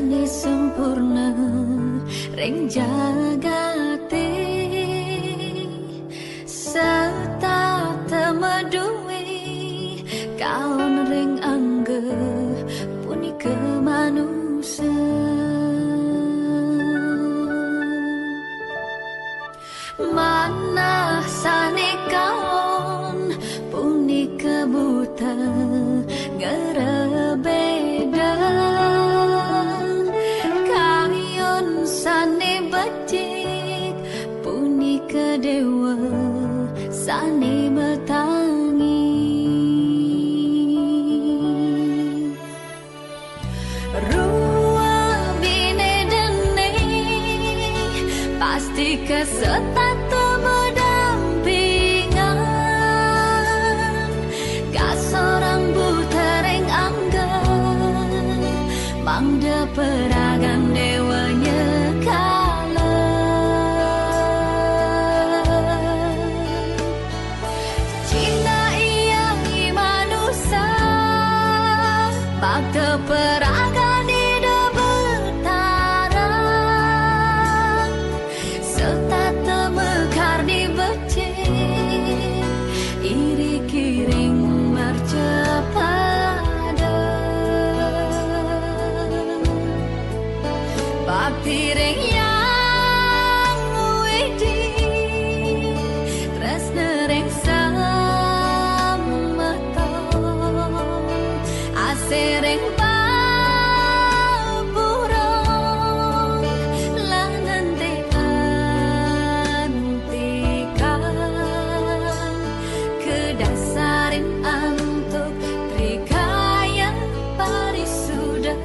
sani sempurna ring jagate serta temeduwe kaon ring angge punika manusia mana sane kaon punika buta ngerebeda kayon sane becik punika dewa sane metangi ruang bine dene pasti kesetat berdampingan gak seorang buta reng angga mangda peragan dewanya kala cinta iya manusia bakte peragan ida betara serta temekar di becik iri kiring mercepada bakti ring yang widi tresna ring samata asereng paburong langan te antikan kedasarin antuk trikaya parisuda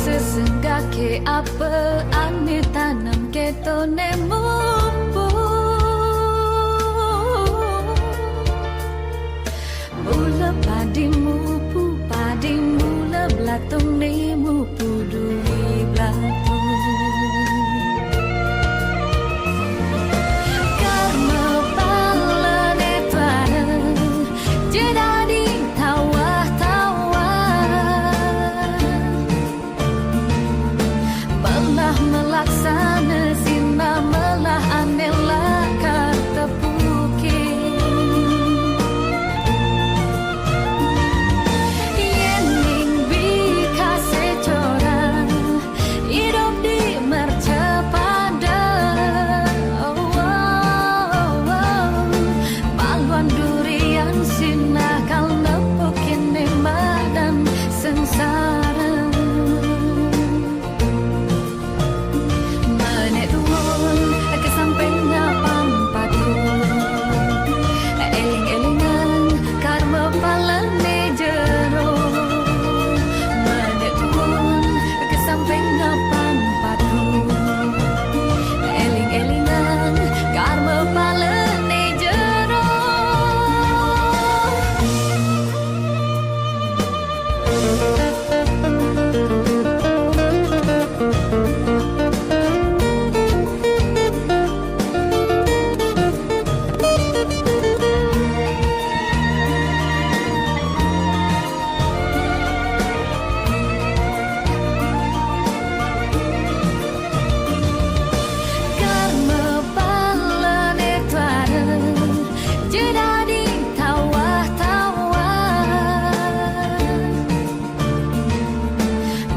Sesenggake apa ane tanam ketone mumpung tung ni mu pudui belakang karma balane tuara jadi tawa-tawa belah melaksana sina melah anela kata pukin yening bika secoran hidup di mercepada baluan durian sina kal nepukin dan sengsara menetuun kesampingnya pampatu eling-elingan karma palane jero menetuun kesampingnya pampatu eling-elingan karma palane jero karma palane tuara jadi tawa-tawa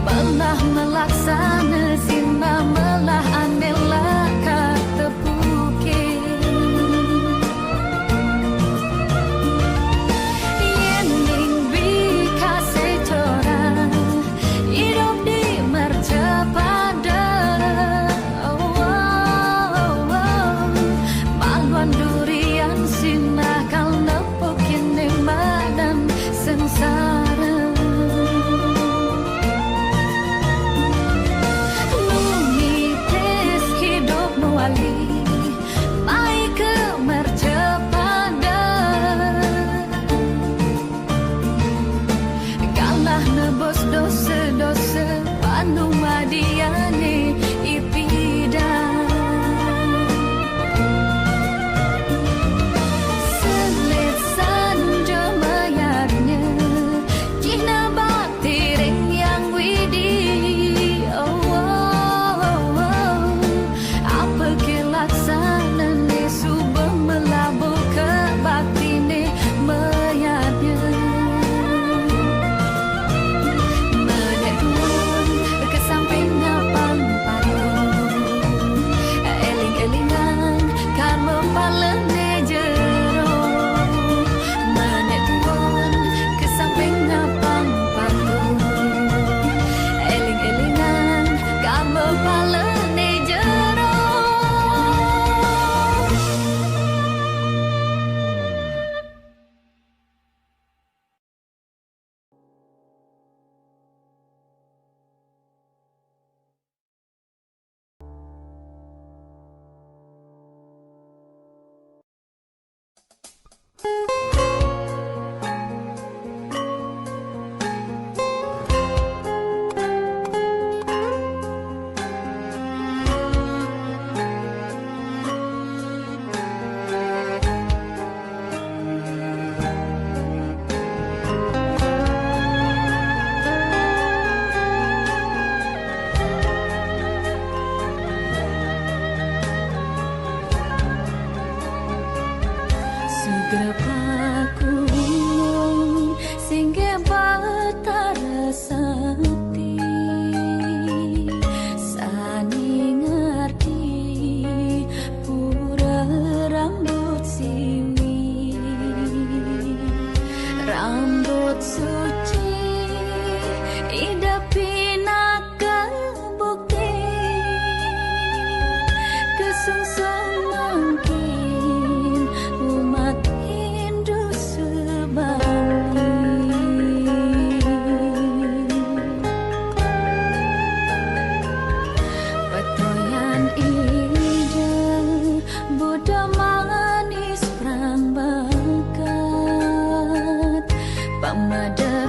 belah melaksana sina melah anela kata pukin yening bika secoran hidup di mercepada baluan durian sina kal nepukin dan sengsara Lumites hidup muali baik ke mercepada galah nebus dosa-dosa panu madiane ipidan selit sanja mayarnya jina batiring yang widi apa kelaksana ne subah melabur ke baktine mayarnya menetuun kesampingnya pampatu eling-elingan karma palane jero menetuun kesampingnya pampatu eling-elingan karma palane jero segera paku singge batara sakti sani ngerti pura rambut siwi rambut suci ida pinaka bukti kesungsung mungkin umat Hindu sebalik petoyan ida Buddha manis perang bakat pamada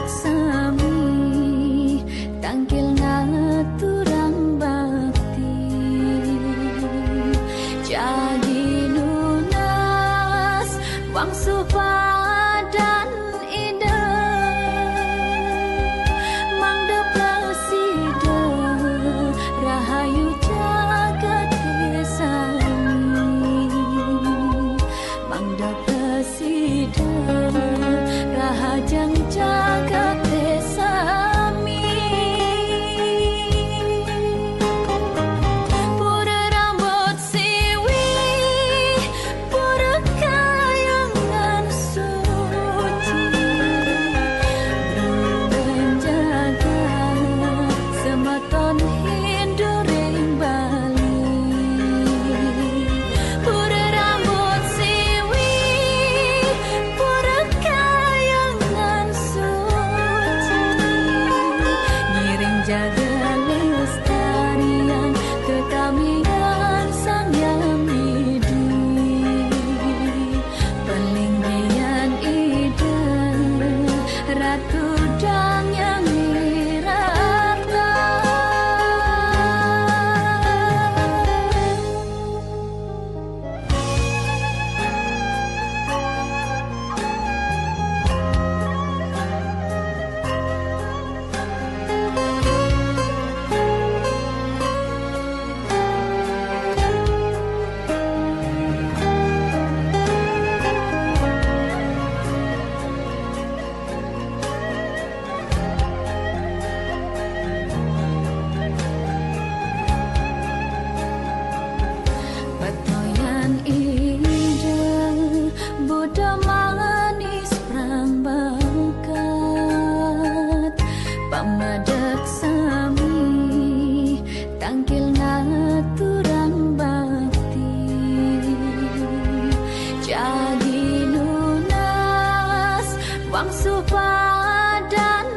Wang supadan